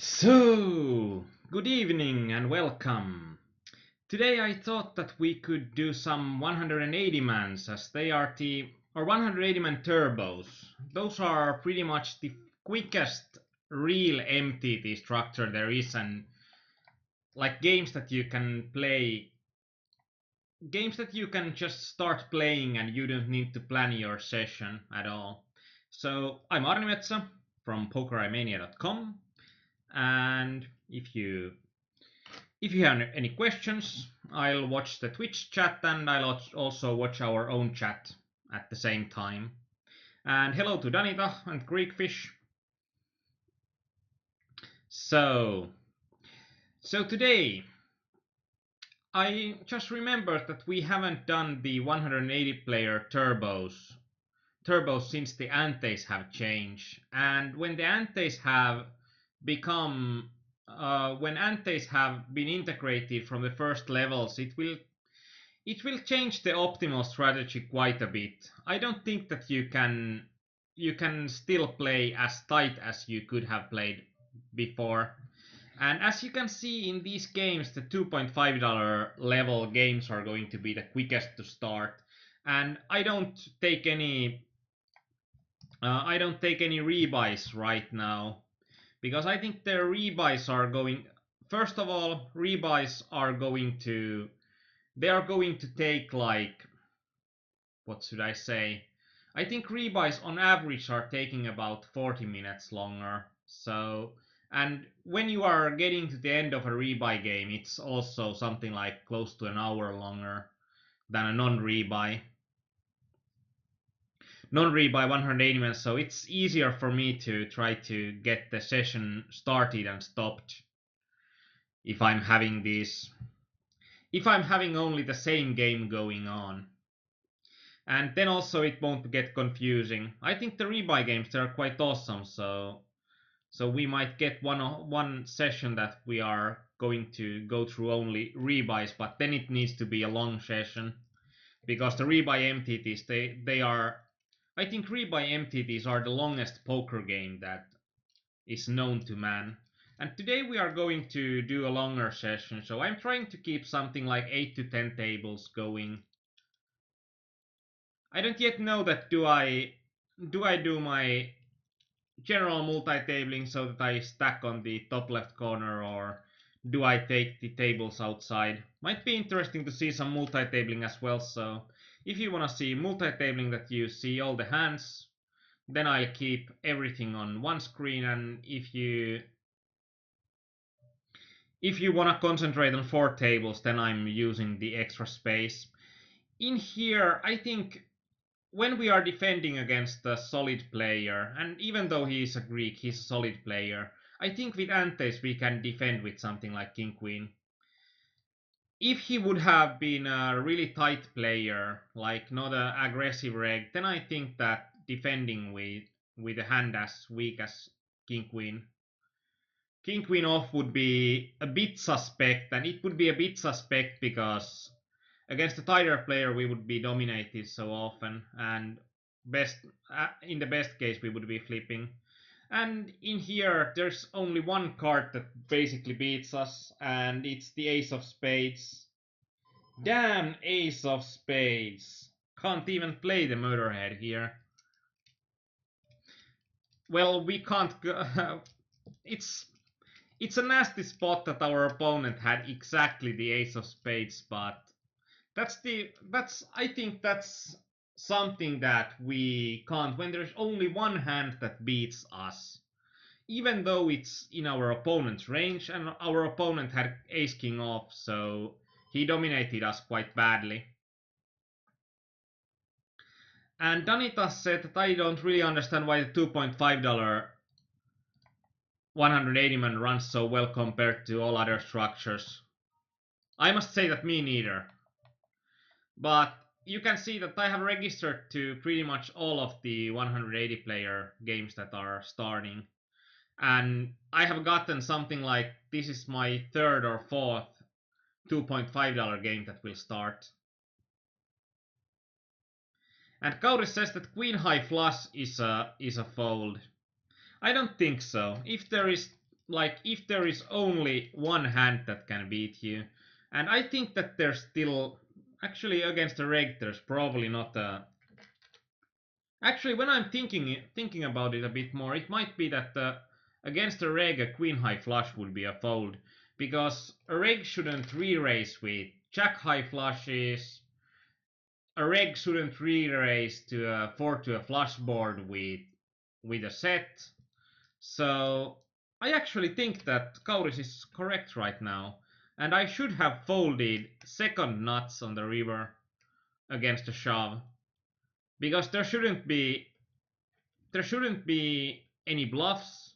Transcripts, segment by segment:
So, good evening and welcome. Today I thought that we could do some 180 mans as they are or 180 man turbos. Those are pretty much the quickest real MTT structure there is, and like games that you can just start playing and you don't need to plan your session at all. So I'm Aarnimetsa from pokerimania.com, and if you have any questions, I'll watch the Twitch chat and I'll also watch our own chat at the same time. And hello to Danita and Greekfish. So today I just remembered that we haven't done the 180 player turbos since the antes have changed, and when the antes have become when antes have been integrated from the first levels, it will change the optimal strategy quite a bit. I don't think that you can still play as tight as you could have played before. And as you can see in these games, the $2.5 level games are going to be the quickest to start. And I don't take any rebuys right now because I think the rebuys are going. First of all, rebuys are going to they are going to take, like, what should I say? I think rebuys on average are taking about 40 minutes longer. So, and when you are getting to the end of a rebuy game, it's also something like close to an hour longer than a non-rebuy 180 minutes. So it's easier for me to try to get the session started and stopped if I'm having only the same game going on. And then also it won't get confusing. I think the rebuy games, they are quite awesome, so we might get one session that we are going to go through only rebuys, but then it needs to be a long session because the rebuy MTTs, they are, I think rebuy MTTs are the longest poker game that is known to man. And today we are going to do a longer session, so I'm trying to keep something like 8 to 10 tables going. I don't yet know that do my general multi-tabling so that I stack on the top left corner, or do I take the tables outside? Might be interesting to see some multi-tabling as well, so if you wanna see multi-tabling that you see all the hands, then I'll keep everything on one screen, and if you wanna concentrate on 4 tables, then I'm using the extra space. In here, I think when we are defending against a solid player, and even though he is a Greek, he's a solid player, I think with Antes we can defend with something like King Queen. If he would have been a really tight player, like not an aggressive reg, then I think that defending with a hand as weak as King Queen off would be a bit suspect, and it would be a bit suspect because against a tighter player we would be dominated so often, and in the best case we would be flipping. And in here there's only one card that basically beats us, and it's the Ace of Spades. Damn, Ace of Spades! Can't even play the Murderhead here. Well, we can't go. it's it's a nasty spot that our opponent had exactly the Ace of Spades, but I think that's something that we can't when there's only one hand that beats us. Even though it's in our opponent's range, and our opponent had Ace King off, so he dominated us quite badly. And Danita said that I don't really understand why the $2.5 180 man runs so well compared to all other structures. I must say that me neither. But you can see that I have registered to pretty much all of the 180 player games that are starting. And I have gotten something like, this is my third or fourth $2.5 game that will start. And Kauri says that Queen High Flush is a fold. I don't think so. If there is like if there is only one hand that can beat you, and I think that there's still actually against a reg there's probably not a. Actually, when I'm thinking about it a bit more, it might be that against a reg, a queen high flush would be a fold, because a reg shouldn't re-raise with jack high flushes. A reg shouldn't re-raise to a 4 to a flush board with a set. So I actually think that Kauris is correct right now, and I should have folded second nuts on the river against a shove, because there shouldn't be any bluffs.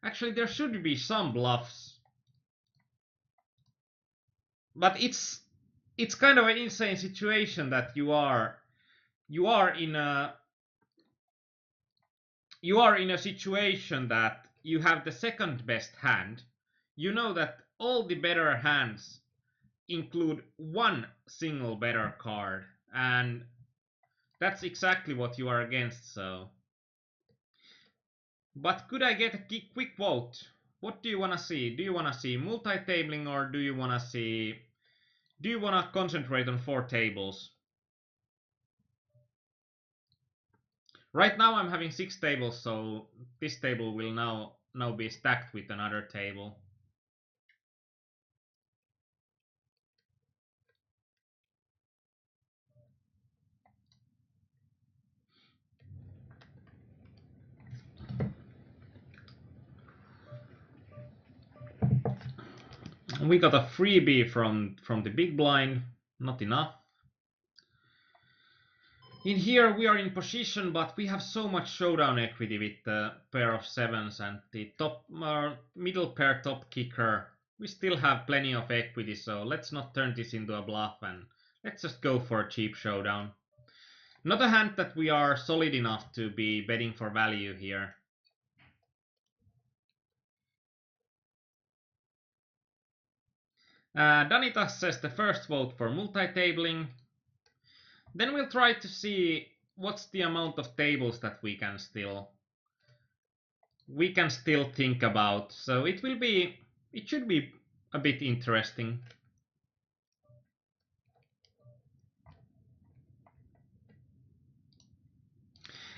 Actually, there should be some bluffs, but it's kind of an insane situation that you are in a situation that you have the second best hand. You know that all the better hands include one single better card, and that's exactly what you are against. So, but could I get a quick vote? What do you want to see? Do you want to see multi-tabling, or do you want to concentrate on 4 tables? Right now I'm having 6 tables, so this table will now be stacked with another table. We got a freebie from the big blind, not enough. In here we are in position, but we have so much showdown equity with the pair of sevens and the top middle pair top kicker. We still have plenty of equity, so let's not turn this into a bluff and let's just go for a cheap showdown. Not a hand that we are solid enough to be betting for value here. Danita says the first vote for multi-tabling. Then we'll try to see what's the amount of tables that we can still think about. So it should be a bit interesting.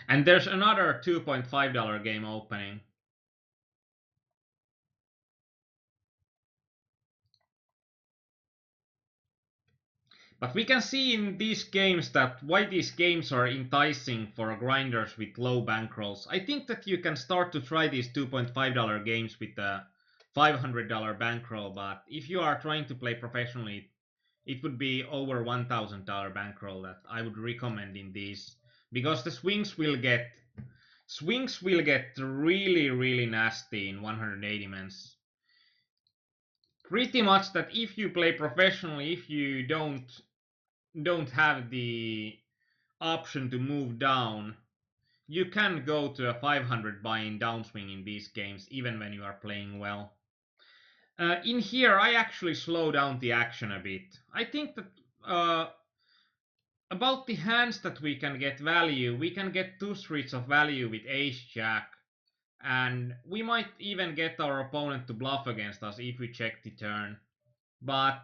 And there's another $2.5 game opening. But we can see in these games that why these games are enticing for grinders with low bankrolls. I think that you can start to try these $2.5 games with a $500 bankroll, but if you are trying to play professionally, it would be over $1,000 bankroll that I would recommend in these, because the swings will get really nasty in 180 mens. Pretty much that if you play professionally, if you don't have the option to move down, you can go to a 500 buy-in downswing in these games even when you are playing well. In here I actually slow down the action a bit. I think that about the hands that we can get value, we can get 2 streets of value with ace jack, and we might even get our opponent to bluff against us if we check the turn. But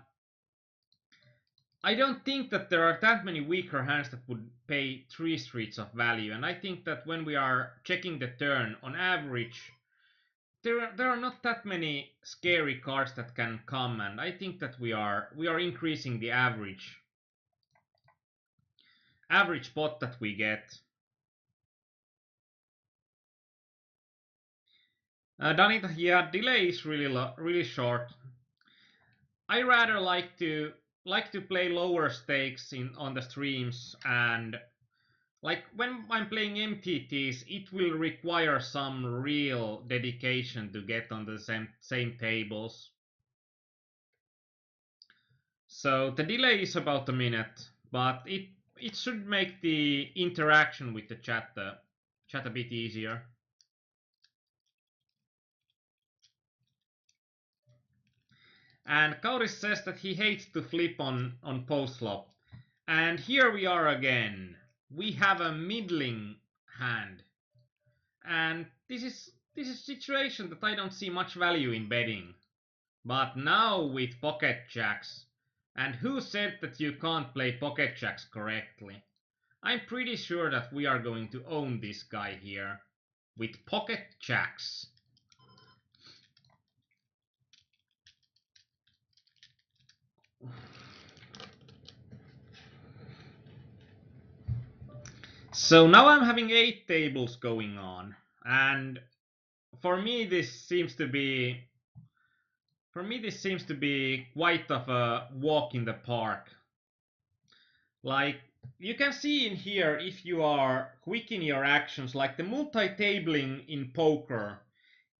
I don't think that there are that many weaker hands that would pay 3 streets of value, and I think that when we are checking the turn, on average, there are not that many scary cards that can come, and I think that we are increasing the average pot that we get. Danita, yeah, delay is really short. I rather like to play lower stakes on the streams, and like when I'm playing MTTs, it will require some real dedication to get on the same tables. So the delay is about a minute, but it should make the interaction with the chat a bit easier. And Kauris says that he hates to flip on post flop. And here we are again. We have a middling hand. And this this is a situation that I don't see much value in betting. But now with pocket jacks, and who said that you can't play pocket jacks correctly? I'm pretty sure that we are going to own this guy here with pocket jacks. So now I'm having 8 tables going on, and for me this seems to be quite of a walk in the park. Like, you can see in here, if you are quick in your actions, like the multi-tabling in poker,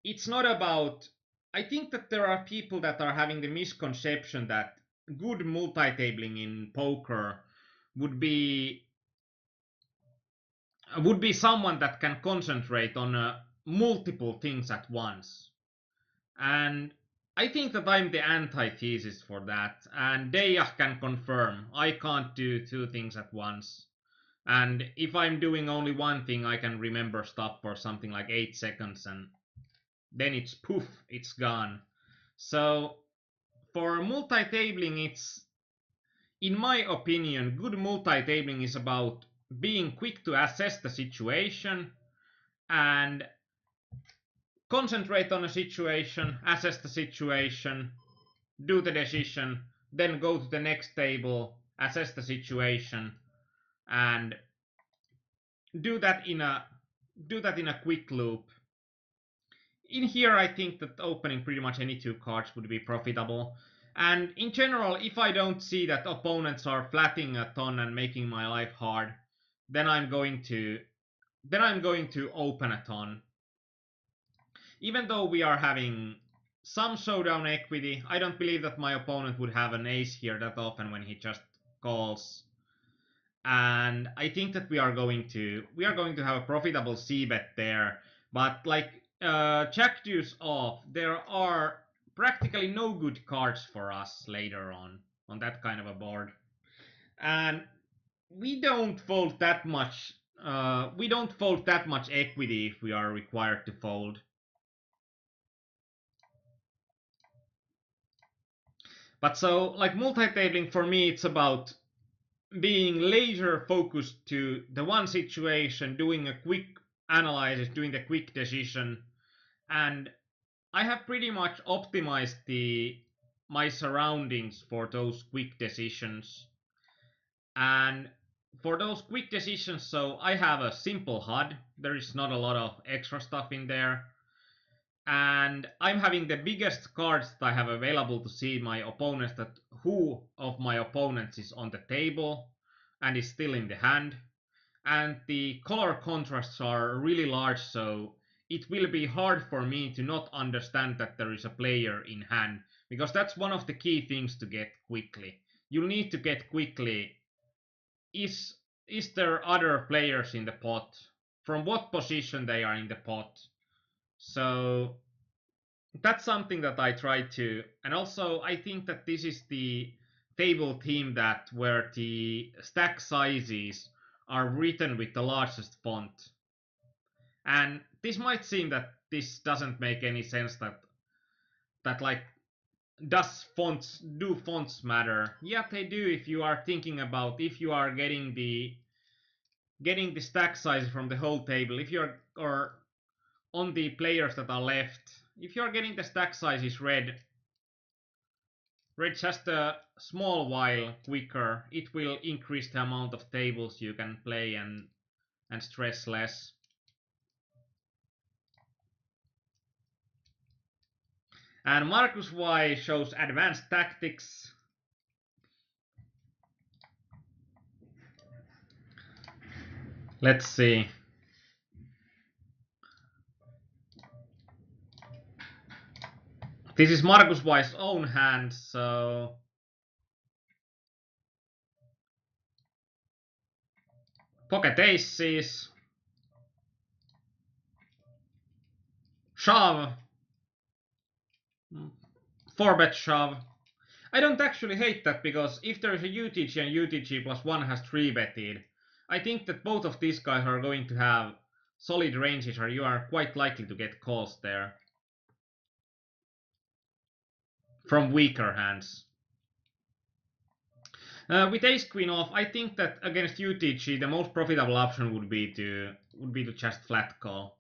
it's not about... I think that there are people that are having the misconception that good multi-tabling in poker would be someone that can concentrate on multiple things at once. And I think that I'm the antithesis for that. And Deja can confirm I can't do 2 things at once. And if I'm doing only one thing, I can remember stuff for something like 8 seconds, and then it's poof, it's gone. So for multi-tabling, it's, in my opinion, good multi-tabling is about being quick to assess the situation and concentrate on a situation, assess the situation, do the decision, then go to the next table, assess the situation, and do that in a quick loop. In here, I think that opening pretty much any 2 cards would be profitable. And in general, if I don't see that opponents are flatting a ton and making my life hard, then I'm going to open a ton. Even though we are having some showdown equity, I don't believe that my opponent would have an ace here that often when he just calls. And I think that we are going to have a profitable c-bet there. But like Jack Deuce off, there are practically no good cards for us later on that kind of a board. And we don't fold that much. We don't fold that much equity if we are required to fold. But so, like, multi-tabling for me, it's about being laser focused to the one situation, doing a quick analysis, doing the quick decision, and I have pretty much optimized my surroundings for those quick decisions. And for those quick decisions, so I have a simple HUD. There is not a lot of extra stuff in there. And I'm having the biggest cards that I have available to see my opponents, that who of my opponents is on the table and is still in the hand. And the color contrasts are really large, so it will be hard for me to not understand that there is a player in hand, because that's one of the key things to get quickly. You'll need to get quickly, is there other players in the pot? From what position they are in the pot? So that's something that I try to, and also I think that this is the table theme that where the stack sizes are written with the largest font. And this might seem that this doesn't make any sense, that like, do fonts matter? Yeah, they do, if you are thinking about, if you are getting the stack size from the whole table, if you're, or on the players that are left, if you're getting the stack sizes read just a small while quicker, it will increase the amount of tables you can play and stress less. And Marcus Y shows advanced tactics. Let's see. This is Marcus Y's own hand, so pocket aces, shove, 4-bet shove. I don't actually hate that, because if there is a UTG and UTG plus 1 has 3-betted, I think that both of these guys are going to have solid ranges, or you are quite likely to get calls there from weaker hands. With ace queen off, I think that against UTG the most profitable option would be to just flat call.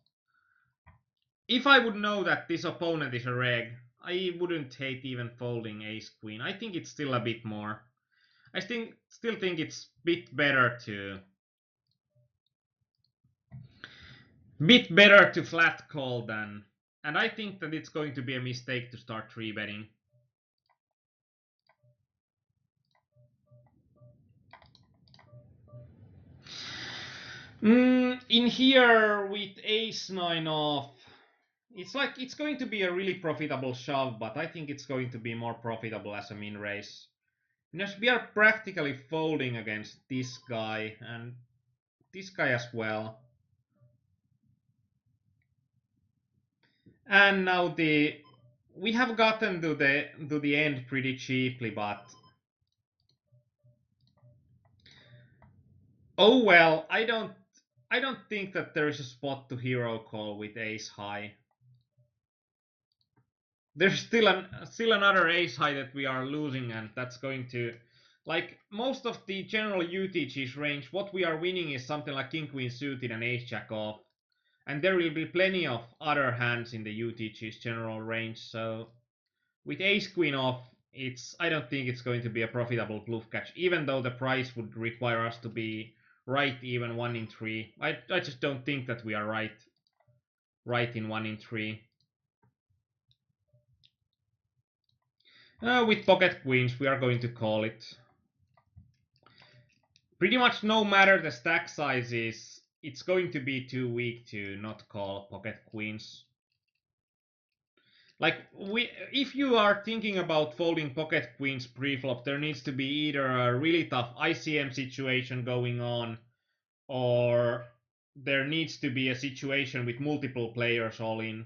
If I would know that this opponent is a reg, I wouldn't hate even folding ace queen. I think it's still a bit more. I still think it's bit better to flat call than, and I think that it's going to be a mistake to start 3-betting. In here with ace 9 off, it's going to be a really profitable shove, but I think it's going to be more profitable as a min raise. Because we are practically folding against this guy and this guy as well. And now we have gotten to the end pretty cheaply, but oh well, I don't think that there is a spot to hero call with ace high. There's still another ace high that we are losing, and that's going to, like most of the general UTG's range, what we are winning is something like king queen suited and ace jack off, and there will be plenty of other hands in the UTG's general range. So with ace queen off, I don't think it's going to be a profitable bluff catch, even though the price would require us to be right even 1 in 3. I just don't think that we are right in 1 in 3. With pocket queens, we are going to call it. Pretty much no matter the stack sizes, it's going to be too weak to not call pocket queens. Like, if you are thinking about folding pocket queens pre-flop, there needs to be either a really tough ICM situation going on, or there needs to be a situation with multiple players all in.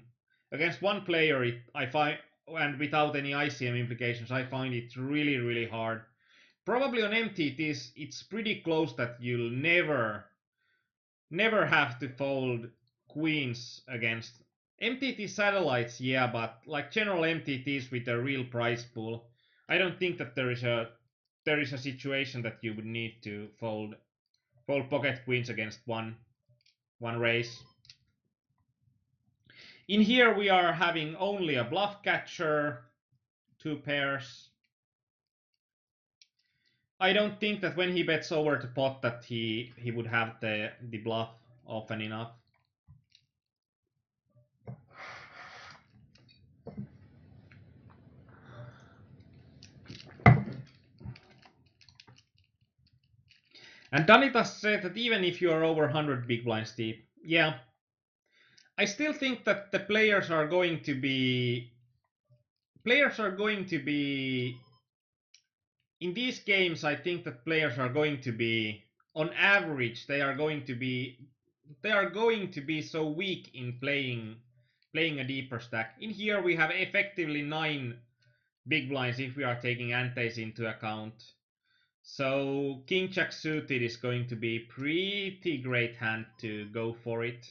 Against one player, I find, and without any ICM implications, I find it really, really hard. Probably on MTTs, it's pretty close that you'll never have to fold queens against MTT satellites, yeah, but like general MTTs with a real prize pool, I don't think that there is a situation that you would need to fold pocket queens against one race. In here we are having only a bluff catcher, 2 pairs. I don't think that when he bets over the pot that he would have the bluff often enough. And Danitas said that even if you are over 100 big blinds deep, yeah, I still think that the players are going to be in these games. I think that players are going to be, on average, they are going to be so weak in playing a deeper stack. In here we have effectively 9 big blinds if we are taking antes into account. So king jack suited is going to be pretty great hand to go for it.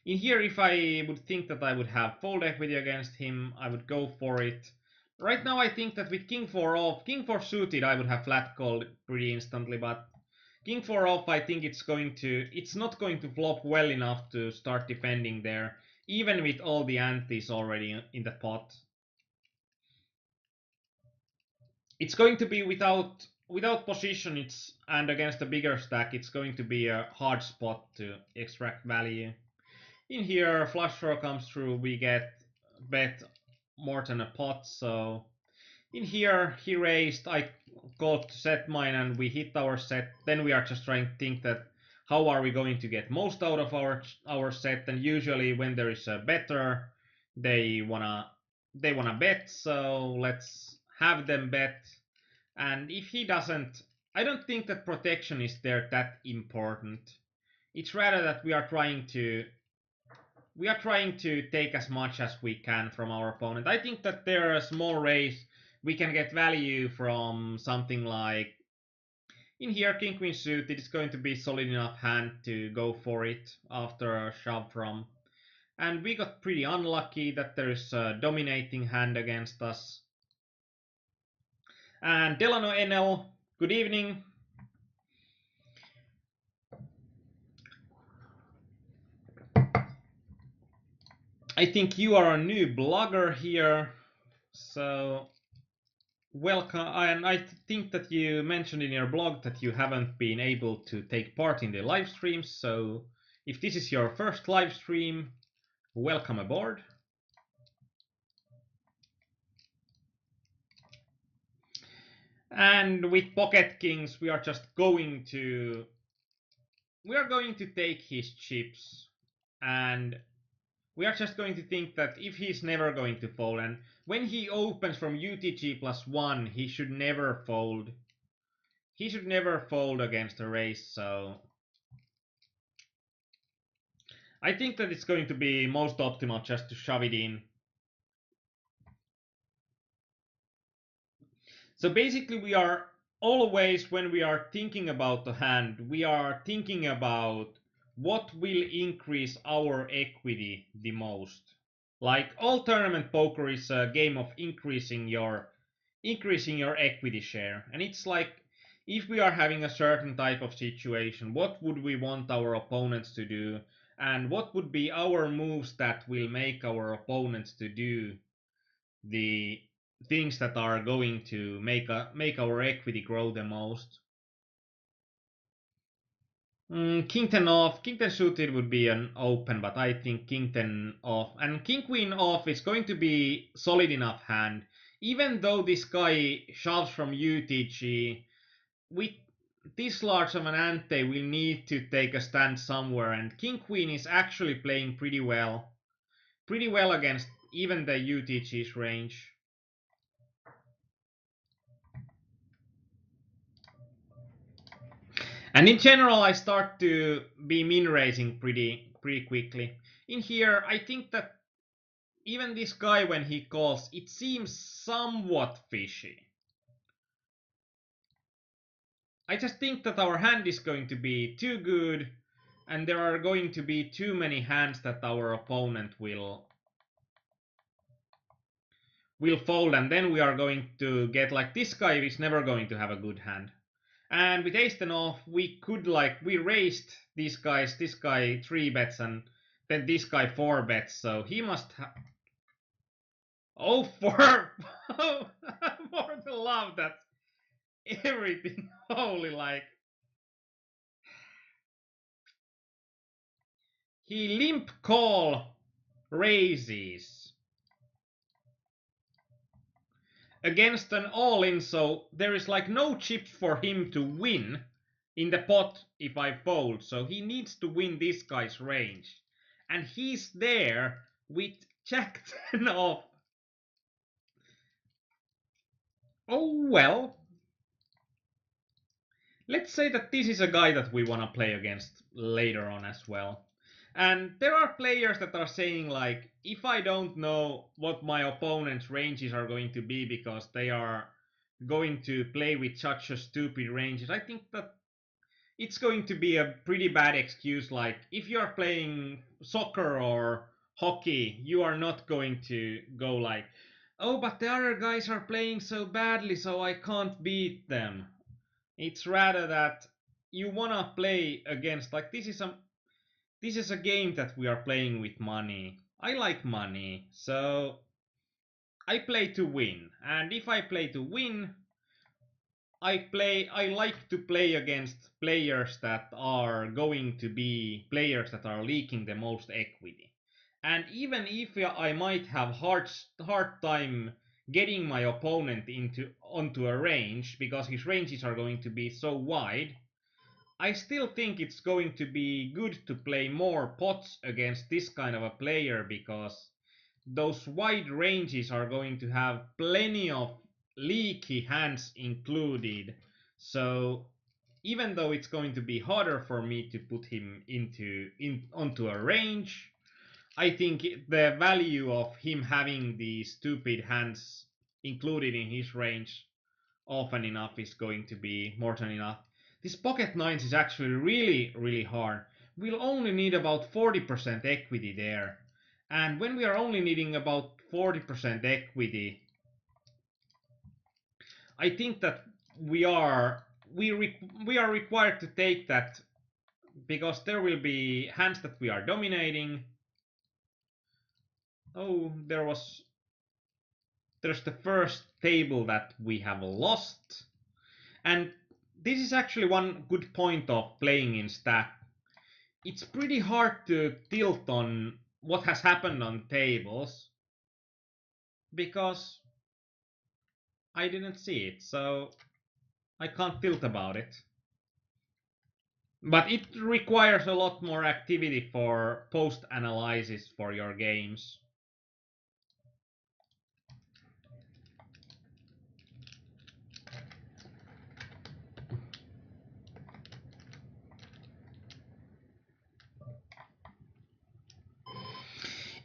In here, if I would think that I would have fold equity against him, I would go for it. Right now I think that with king 4 off, king 4 suited, I would have flat called pretty instantly, but king 4 off, I think it's not going to flop well enough to start defending there, even with all the antes already in the pot. It's going to be without position, and against a bigger stack, it's going to be a hard spot to extract value. In here, flush draw comes through, we get bet more than a pot, so in here he raised, I called to set mine, and we hit our set. Then we are just trying to think that how are we going to get most out of our set, and usually when there is a better, they wanna bet, so let's have them bet. And if he doesn't, I don't think that protection is there that important. It's rather that we are trying to take as much as we can from our opponent. I think that there are a small raise we can get value from something like In here, king queen suited is going to be solid enough hand to go for it after a shove from. And we got pretty unlucky that there is a dominating hand against us. And Delano NL, good evening. I think you are a new blogger here, so welcome. And I think that you mentioned in your blog that you haven't been able to take part in the live streams, so if this is your first live stream, welcome aboard. And with Pocket Kings, we are going to take his chips, and we are just going to think that if he's never going to fold, and when he opens from UTG +1, he should never fold. He should never fold against a race, so I think that it's going to be most optimal just to shove it in. So basically we are always, when we are thinking about the hand, we are thinking about what will increase our equity the most. Like all tournament poker is a game of increasing your equity share. And it's like if we are having a certain type of situation, what would we want our opponents to do? And what would be our moves that will make our opponents to do the things that are going to make our equity grow the most. King 10 off, King 10 suited would be an open, but I think King 10 off. And King Queen off is going to be solid enough hand. Even though this guy shoves from UTG, with this large of an ante, we'll need to take a stand somewhere. And King Queen is actually playing pretty well against even the UTG's range. And in general, I start to be min raising pretty quickly. In here, I think that even this guy, when he calls, it seems somewhat fishy. I just think that our hand is going to be too good, and there are going to be too many hands that our opponent will fold, and then we are going to get like this guy is never going to have a good hand. And with ace 10 off, we could we raised these guys, this guy 3 bets and then this guy 4 bets, so he must have. Oh, for the love, that's everything. Holy, like. He limp call raises against an all-in, so there is like no chip for him to win in the pot if I fold, so he needs to win this guy's range. And he's there with Jack 10 off. Oh well. Let's say that this is a guy that we want to play against later on as well. And there are players that are saying like, if I don't know what my opponent's ranges are going to be because they are going to play with such a stupid ranges, I think that it's going to be a pretty bad excuse. Like if you are playing soccer or hockey, you are not going to go like, oh, but the other guys are playing so badly, so I can't beat them. It's rather that you wanna play against, like, this is a game that we are playing with money. I like money, so I play to win. And if I play to win, I like to play against players that are going to be players that are leaking the most equity. And even if I might have hard time getting my opponent onto a range because his ranges are going to be so wide, I still think it's going to be good to play more pots against this kind of a player because those wide ranges are going to have plenty of leaky hands included. So even though it's going to be harder for me to put him onto a range, I think the value of him having these stupid hands included in his range often enough is going to be more than enough. This pocket nines is actually really, really hard. We'll only need about 40% equity there. And when we are only needing about 40% equity, I think that we are required to take that because there will be hands that we are dominating. Oh, there's the first table that we have lost. And this is actually one good point of playing in stack. It's pretty hard to tilt on what has happened on tables because I didn't see it, so I can't tilt about it. But it requires a lot more activity for post-analysis for your games.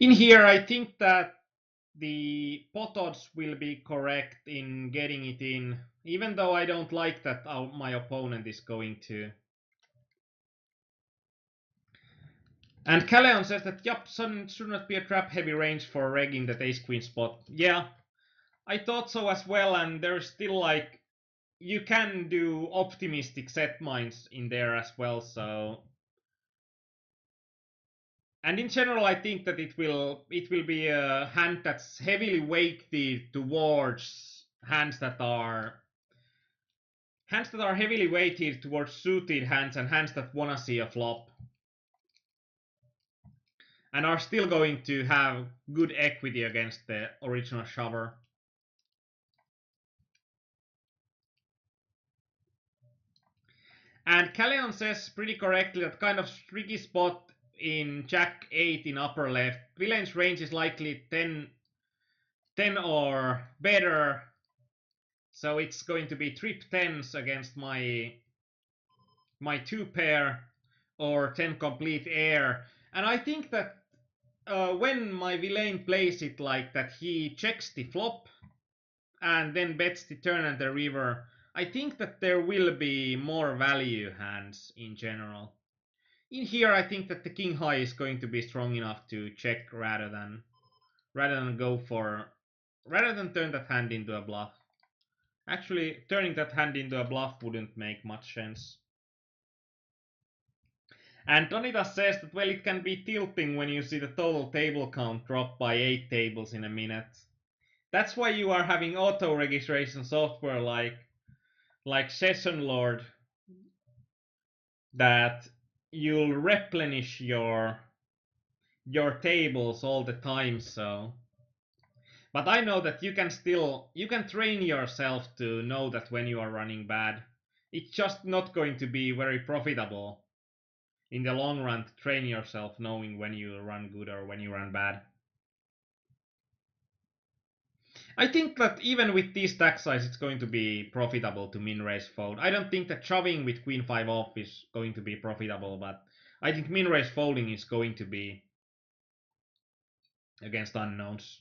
In here, I think that the pot odds will be correct in getting it in, even though I don't like that my opponent is going to. And Caleon says that yup, should not be a trap heavy range for regging that ace queen spot. Yeah, I thought so as well, and there's still like you can do optimistic set mines in there as well, so. And in general, I think that it will be a hand that's heavily weighted towards hands that are heavily weighted towards suited hands and hands that wanna see a flop and are still going to have good equity against the original shover. And Caleon says pretty correctly that kind of tricky spot in Jack 8 in upper left. Villain's range is likely 10 or better. So it's going to be trip 10s against my 2 pair or 10 complete air. And I think that when my villain plays it like that, he checks the flop and then bets the turn and the river. I think that there will be more value hands in general. In here, I think that the king high is going to be strong enough to check rather than turn that hand into a bluff. Actually, turning that hand into a bluff wouldn't make much sense. And Donitas says that, well, it can be tilting when you see the total table count drop by 8 tables in a minute. That's why you are having auto registration software like Session Lord, that you'll replenish your tables all the time. So, but I know that you can train yourself to know that when you are running bad. It's just not going to be very profitable in the long run to train yourself knowing when you run good or when you run bad. I think that even with this stack size, it's going to be profitable to min raise fold. I don't think that shoving with queen 5 off is going to be profitable, but I think min raise folding is going to be against unknowns.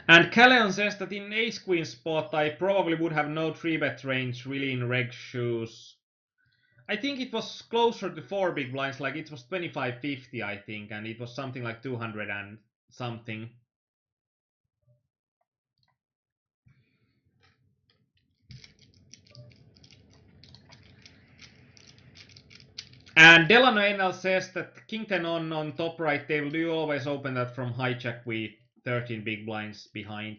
And Caleon says that in ace queen spot, I probably would have no 3-bet range really in reg shoes. I think it was closer to 4 big blinds, like it was 25-50, I think, and it was something like 200 and something. And Delano NL says that king 10 on top right table, do you always open that from hijack with 13 big blinds behind?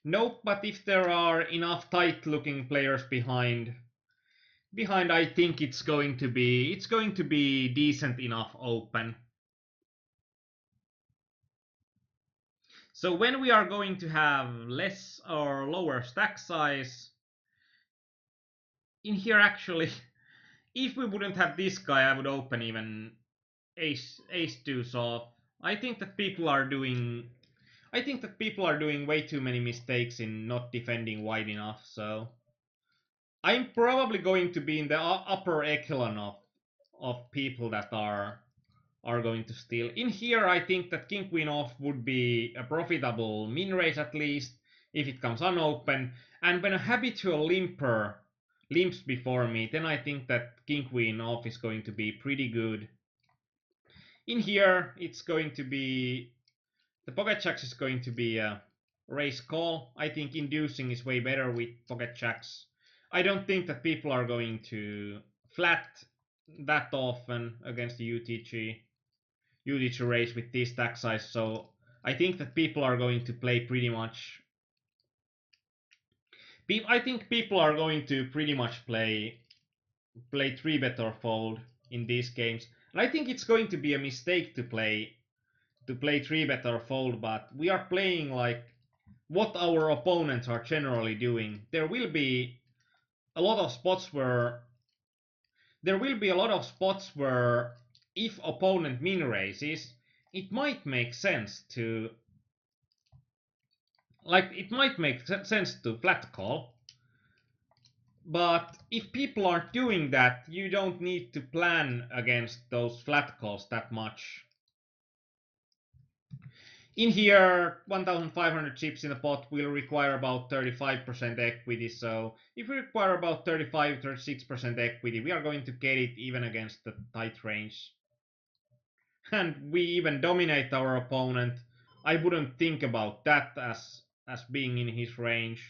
Nope, but if there are enough tight looking players behind, I think it's going to be decent enough open. So when we are going to have less or lower stack size, in here actually, if we wouldn't have this guy, I would open even ace deuce off. I think that people are doing way too many mistakes in not defending wide enough, so I'm probably going to be in the upper echelon of people that are going to steal. In here, I think that king queen off would be a profitable min raise at least if it comes unopened. And when a habitual limper limps before me, then I think that king queen off is going to be pretty good. In here, it's going to be the pocket jacks is going to be a raise call. I think inducing is way better with pocket jacks. I don't think that people are going to flat that often against the UTG raise with this stack size. So I think that people are going to play pretty much. I think people are going to pretty much play 3-bet or fold in these games. And I think it's going to be a mistake to play 3-bet or fold, but we are playing like what our opponents are generally doing. There will be a lot of spots where if opponent min raises, it might make sense to flat call. But if people aren't doing that, you don't need to plan against those flat calls that much. In here, 1,500 chips in the pot will require about 35% equity. So if we require about 35-36% equity, we are going to get it even against the tight range. And we even dominate our opponent. I wouldn't think about that as being in his range.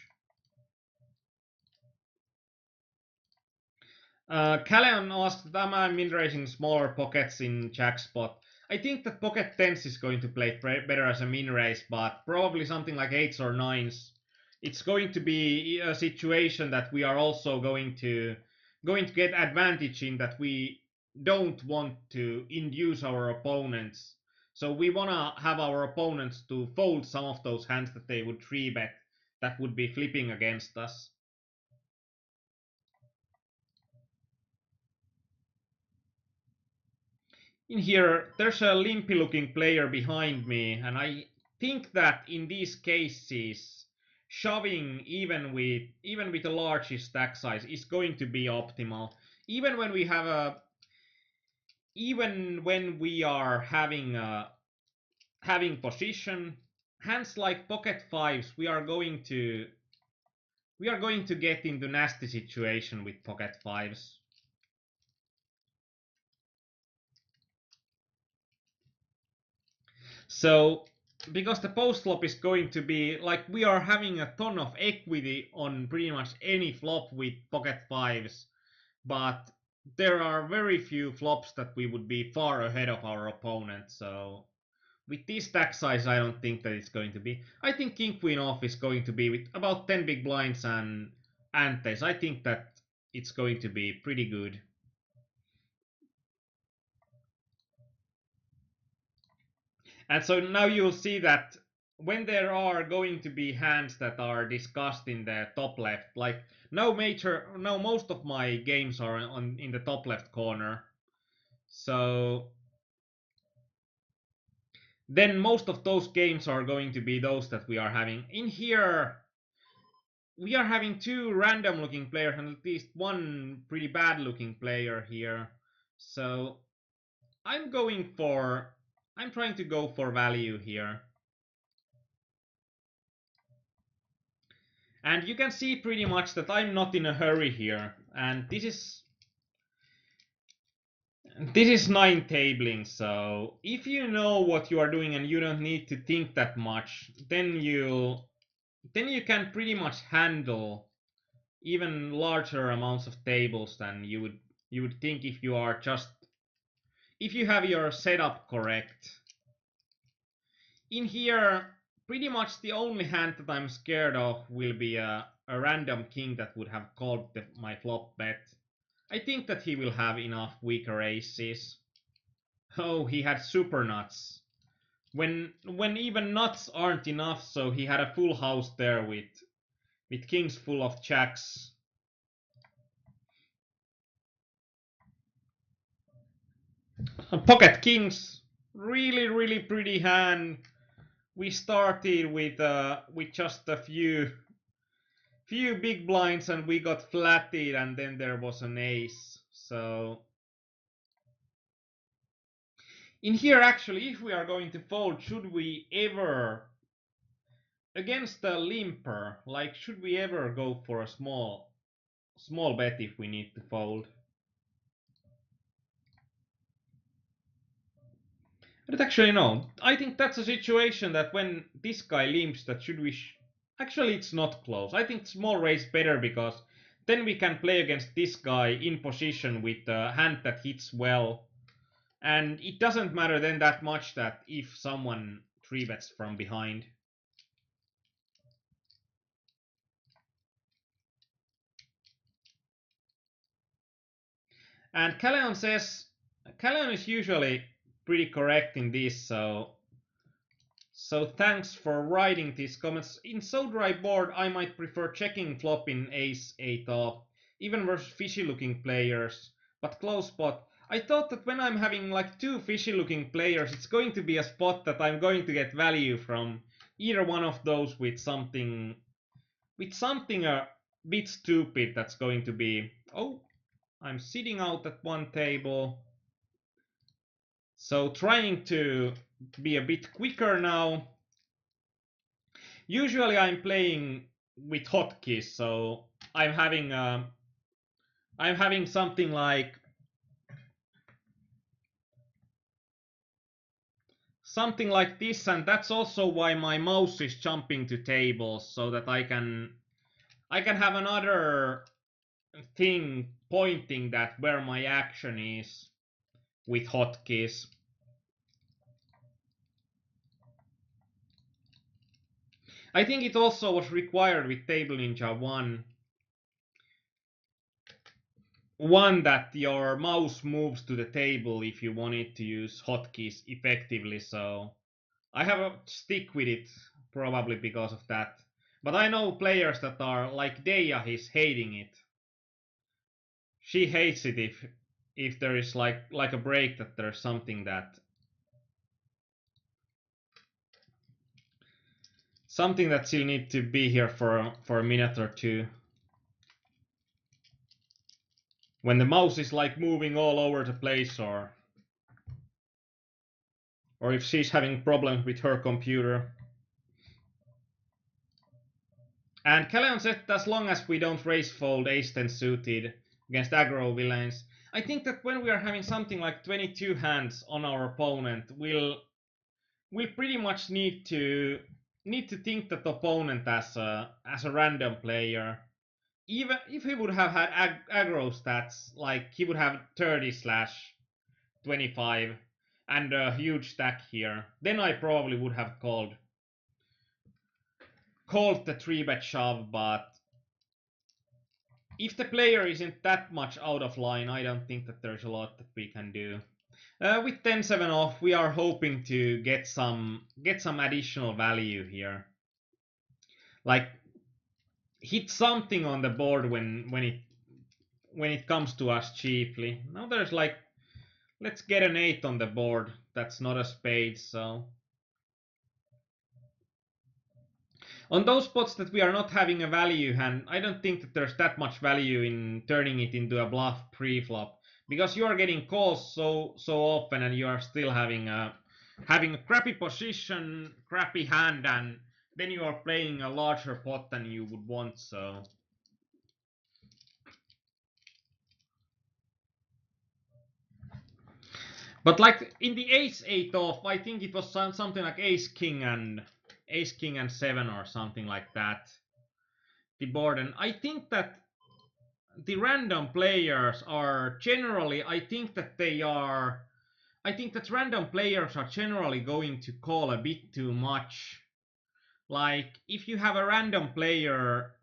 Callan asked, am I min-raising smaller pockets in jackspot? I think that pocket 10s is going to play better as a min-raise, but probably something like 8s or 9s. It's going to be a situation that we are also going to get advantage in, that we don't want to induce our opponents. So we want to have our opponents to fold some of those hands that they would 3-bet that would be flipping against us. In here, there's a limpy looking player behind me, and I think that in these cases, shoving even with a large stack size is going to be optimal. Even when we are having position, hands like pocket fives, we are going to get into nasty situation with pocket fives. So, because the post flop is going to be like, we are having a ton of equity on pretty much any flop with pocket fives, but there are very few flops that we would be far ahead of our opponent. So with this stack size, I don't think that it's going to be. I think king queen off is going to be with about 10 big blinds and antes. I think that it's going to be pretty good. And so now you'll see that when there are going to be hands that are discussed in the top left, like now most of my games are in the top left corner. So then most of those games are going to be those that we are having. In here, we are having two random looking players and at least one pretty bad looking player here. So I'm trying to go for value here. And you can see pretty much that I'm not in a hurry here. And this is 9 tabling, so if you know what you are doing and you don't need to think that much, then you can pretty much handle even larger amounts of tables than you would think if you are if you have your setup correct. In here, pretty much the only hand that I'm scared of will be a random king that would have called my flop bet. I think that he will have enough weaker aces. Oh, he had super nuts. When even nuts aren't enough, so he had a full house there with kings full of jacks. Pocket kings, really pretty hand. We started with just a few big blinds and we got flatted, and then there was an ace. So In here, actually, if we are going to fold, should we ever, against the limper, like, should we ever go for a small bet if we need to fold? But actually, no. I think that's a situation that when this guy limps, that should we... Actually, it's not close. I think small raise better because then we can play against this guy in position with a hand that hits well. And it doesn't matter then that much that if someone 3-bets from behind. And Calleon is usually pretty correct in this, so thanks for writing these comments. In so dry board, I might prefer checking flop in ace 8 off, even versus fishy looking players, but close spot. I thought that when I'm having like two fishy looking players, it's going to be a spot that I'm going to get value from either one of those with something a bit stupid that's going to be, oh, I'm sitting out at one table. So trying to be a bit quicker now. Usually I'm playing with hotkeys, so I'm having something like this, and that's also why my mouse is jumping to tables so that I can have another thing pointing that where my action is with hotkeys. I think it also was required with Table Ninja 1 that your mouse moves to the table if you wanted to use hotkeys effectively, so I have a stick with it probably because of that. But I know players that are like Deya is hating it. She hates it if there is like a break that there's something that she'll need to be here for a minute or two. When the mouse is like moving all over the place, or if she's having problems with her computer. And Calleon said as long as we don't raise fold ace-10 suited against aggro villains, I think that when we are having something like 22 hands on our opponent, we'll pretty much need to think that the opponent as a random player. Even if he would have had aggro stats, like he would have 30/25 and a huge stack here, then I probably would have called the 3-bet shove, but if the player isn't that much out of line, I don't think that there's a lot that we can do. With 10-7 off, we are hoping to get some additional value here. Like, hit something on the board when it comes to us cheaply. Now there's like, let's get an 8 on the board. That's not a spade, so on those spots that we are not having a value hand, I don't think that there's that much value in turning it into a bluff pre-flop, because you are getting calls so often and you are still having a crappy position, crappy hand, and then you are playing a larger pot than you would want, so. But like in the ace-8 off, I think it was something like ace-king and 7 or something like that. The board, and I think that the random players are generally, I think that random players are generally going to call a bit too much. Like, if you have a random player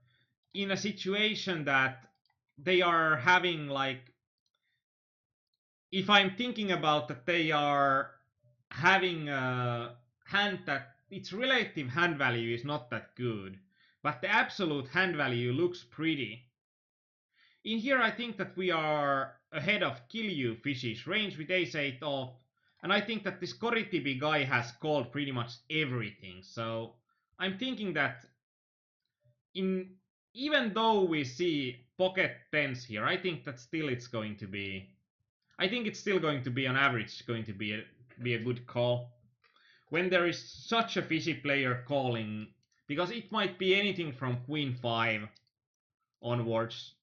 in a situation that they are having, like, if I'm thinking about that they are having a hand that its relative hand value is not that good, but the absolute hand value looks pretty. In here, I think that we are ahead of Kill You Fish's range with ace-8 off, and I think that this Koritibi guy has called pretty much everything, so I'm thinking that even though we see pocket tens here, I think that still it's going to be, I think it's still going to be on average going to be might be a good call. When there is such a fishy player calling, because it might be anything from queen 5 onwards.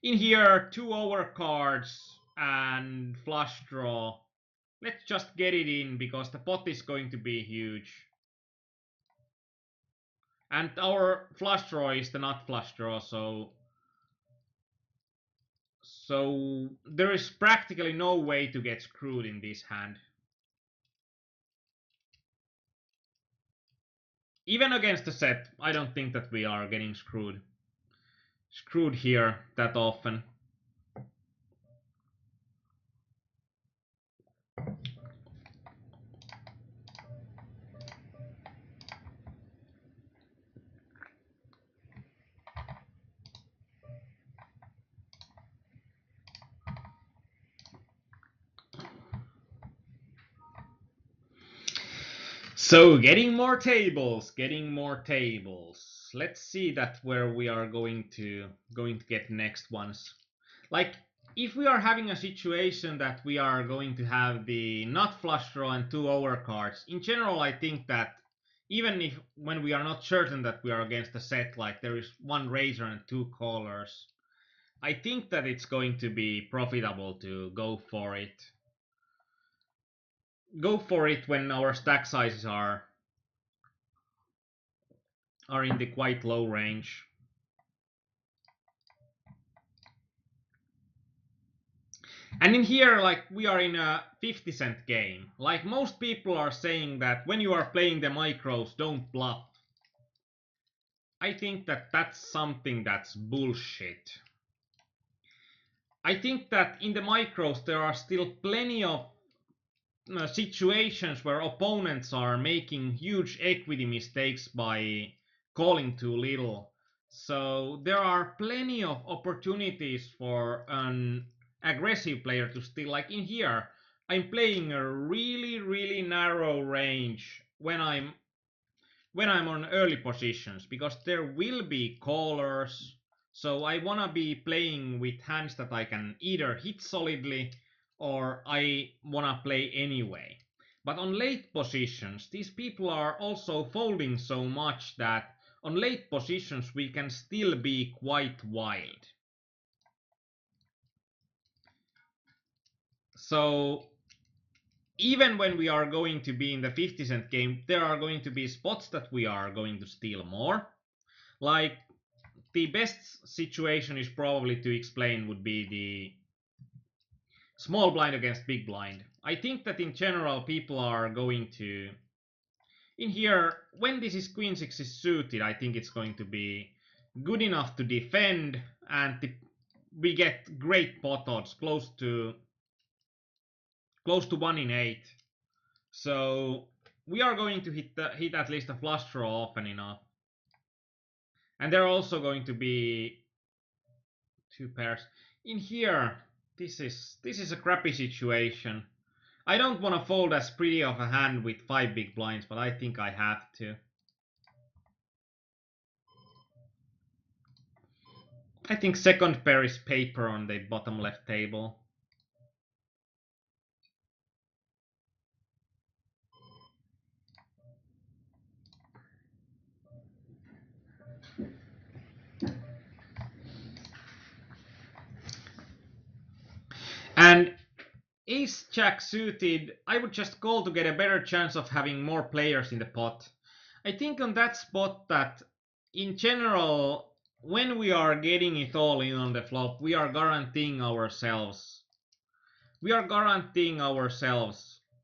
In here, 2 overcards and flush draw. Let's just get it in because the pot is going to be huge. And our flush draw is the nut flush draw, so there is practically no way to get screwed in this hand. Even against the set, I don't think that we are getting screwed here that often. So getting more tables. Let's see that where we are going to get next ones. Like if we are having a situation that we are going to have the nut flush draw and 2 overcards, in general I think that even if when we are not certain that we are against a set, like there is 1 raiser and 2 callers, I think that it's going to be profitable to go for it. Go for it when our stack sizes are in the quite low range. And in here, like, we are in a 50-cent game. Like, most people are saying that when you are playing the micros, don't bluff. I think that that's something that's bullshit. I think that in the micros there are still plenty of situations where opponents are making huge equity mistakes by calling too little. So there are plenty of opportunities for an aggressive player to steal. Like in here, I'm playing a really narrow range when I'm on early positions, because there will be callers. So I wanna be playing with hands that I can either hit solidly or I wanna play anyway. But on late positions, these people are also folding so much that on late positions we can still be quite wild. So even when we are going to be in the 50-cent game, there are going to be spots that we are going to steal more. Like, the best situation is probably to explain would be the small blind against big blind. I think that in general people are going to, in here, when this is queen 6 is suited, I think it's going to be good enough to defend, and we get great pot odds, close to 1 in 8. So we are going to hit at least a flush draw often enough. And there are also going to be 2 pairs. In here, this is a crappy situation. I don't want to fold as pretty of a hand with 5 big blinds, but I think I have to. I think second pair is paper on the bottom left table. And ace jack suited, I would just call to get a better chance of having more players in the pot. I think on that spot that in general, when we are getting it all in on the flop, we are guaranteeing ourselves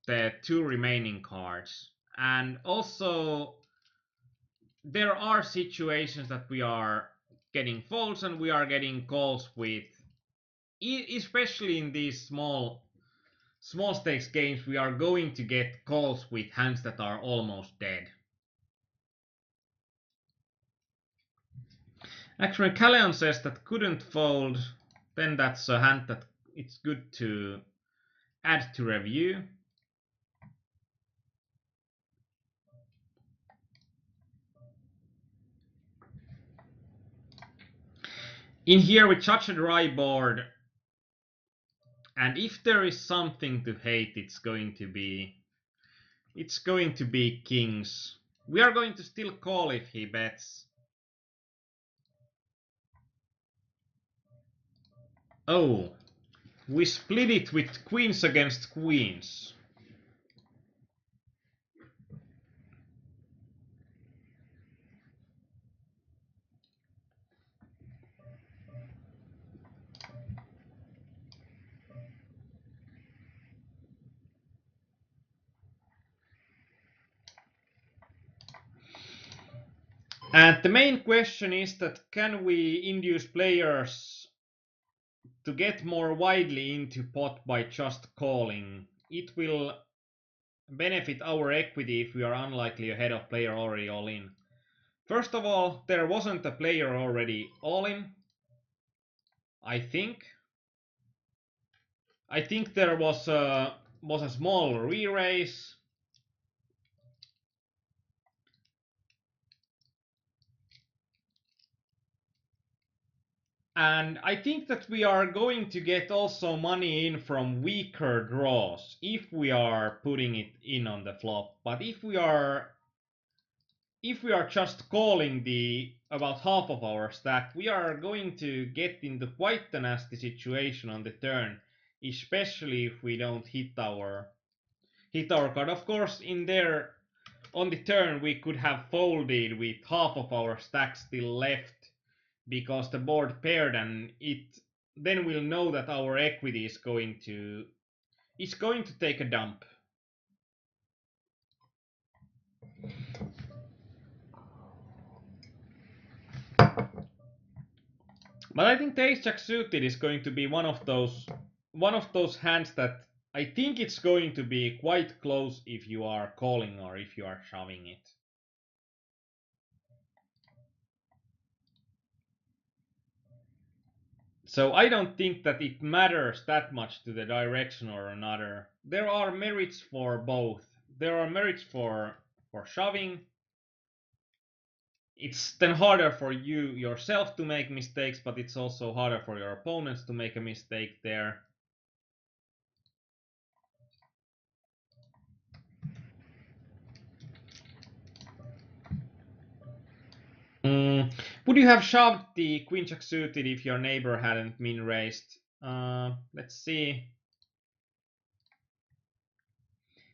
the 2 remaining cards. And also there are situations that we are getting folds and we are getting calls with, especially in these small stakes games, we are going to get calls with hands that are almost dead. Actually, Calleon says that couldn't fold, then that's a hand that it's good to add to review. In here with such a dry board, and if there is something to hate, it's going to be kings. We are going to still call if he bets. Oh, we split it with queens against queens. And the main question is that can we induce players to get more widely into pot by just calling? It will benefit our equity if we are unlikely ahead of player already all in. First of all, there wasn't a player already all in. I think there was a small re-raise. And I think that we are going to get also money in from weaker draws if we are putting it in on the flop. But if we are just calling the about half of our stack, we are going to get into quite a nasty situation on the turn, especially if we don't hit our card. Of course, in there on the turn we could have folded with half of our stack still left because the board paired, and then we'll know that our equity is going to take a dump. But I think the ace jack suited is going to be one of those hands that I think it's going to be quite close if you are calling or if you are shoving it. So I don't think that it matters that much to the direction or another. There are merits for both. There are merits for shoving. It's then harder for you yourself to make mistakes, but it's also harder for your opponents to make a mistake there. Would you have shoved the queen jack suited if your neighbor hadn't min raised? Let's see.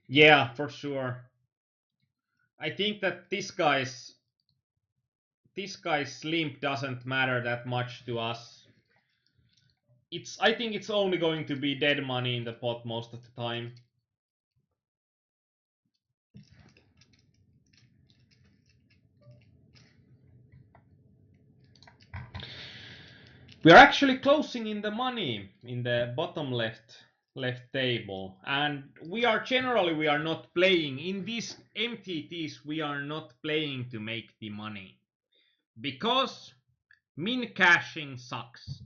Yeah, for sure. I think that this guy's limp doesn't matter that much to us. I think it's only going to be dead money in the pot most of the time. We are actually closing in the money in the bottom left table, and we are not playing in these MTTs. We are not playing to make the money because min cashing sucks.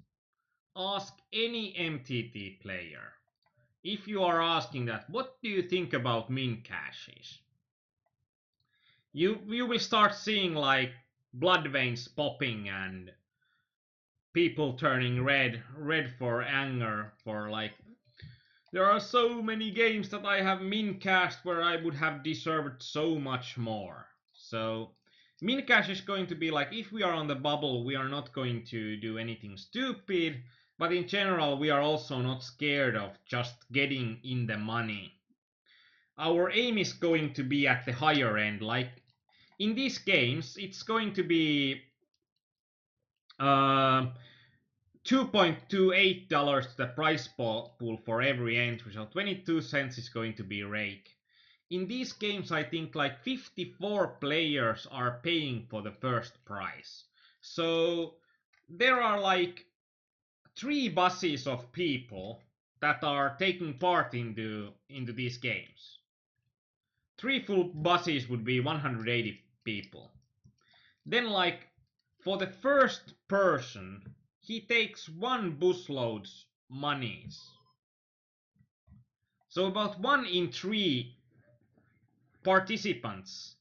Ask any MTT player. If you are asking that, what do you think about min caches? You will start seeing like blood veins popping and people turning red for anger, for like, there are so many games that I have min cashed where I would have deserved so much more. So min cash is going to be like, if we are on the bubble, we are not going to do anything stupid, but in general we are also not scared of just getting in the money. Our aim is going to be at the higher end. Like in these games, it's going to be $2.28 to the price pool for every entry, so 22 cents is going to be rake. In these games, I think like 54 players are paying for the first prize. So there are like 3 buses of people that are taking part into these games. 3 full buses would be 180 people. Then like for the first person, he takes 1 busload's monies. So about 1 in 3 participants.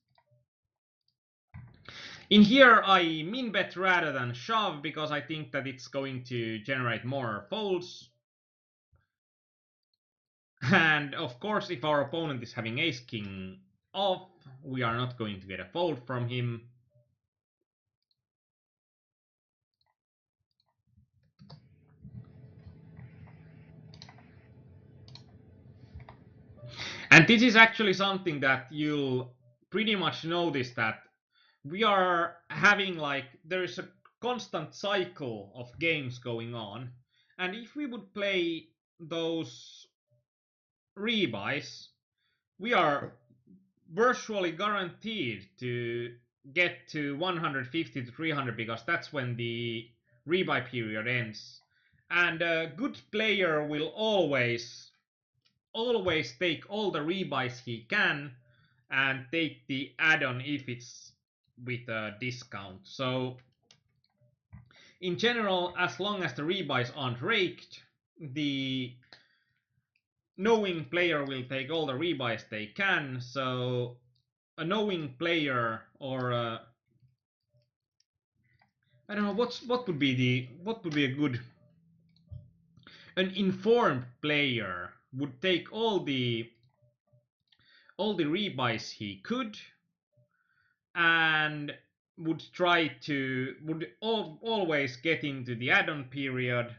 In here, I min bet rather than shove because I think that it's going to generate more folds. And of course, if our opponent is having ace king off, we are not going to get a fold from him. And this is actually something that you'll pretty much notice, that we are having like, there is a constant cycle of games going on. And if we would play those rebuys, we are virtually guaranteed to get to 150 to 300 because that's when the rebuy period ends. And a good player will always take all the rebuys he can and take the add-on if it's with a discount. So in general, as long as the rebuys aren't raked, the knowing player will take all the rebuys they can. So a knowing player, or I don't know what would be a good, an informed player would take all the rebuys he could and would always get into the add-on period.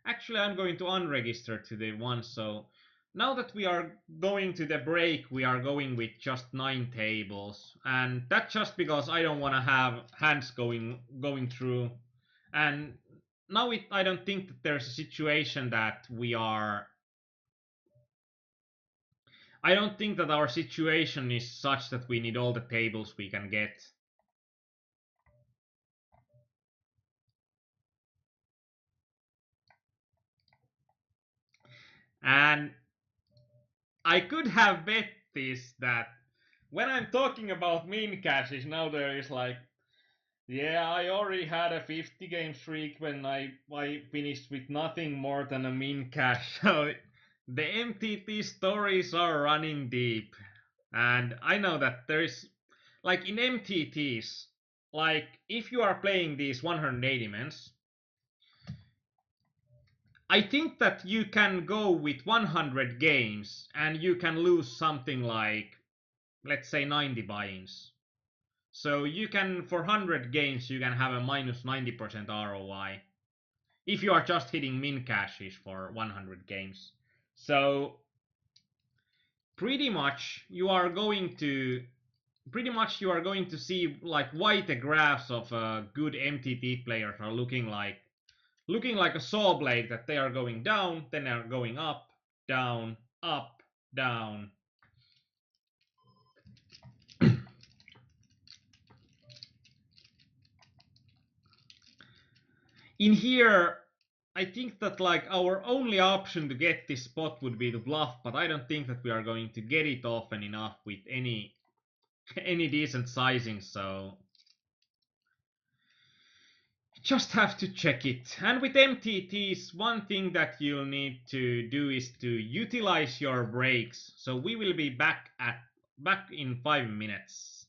Actually, I'm going to unregister to the one, so now that we are going to the break, we are going with just 9 tables, and that's just because I don't want to have hands going through. And now I don't think that there's a situation that we are. I don't think that our situation is such that we need all the tables we can get. And I could have bet this, that when I'm talking about min caches, now there is like, yeah, I already had a 50 game streak when I finished with nothing more than a min cache. So the MTT stories are running deep. And I know that there is, like in MTTs, like if you are playing these 180 mens, I think that you can go with 100 games and you can lose something like, let's say, 90 buy-ins. So you can, for 100 games, you can have a minus 90% ROI if you are just hitting min caches for 100 games. So pretty much you are going to see like why the graphs of good MTT players are looking like a saw blade, that they are going down, then they are going up, down, up, down. In here, I think that like our only option to get this spot would be to bluff, but I don't think that we are going to get it often enough with any decent sizing, so just have to check it. And with MTTs, one thing that you'll need to do is to utilize your breaks. So we will be back in 5 minutes.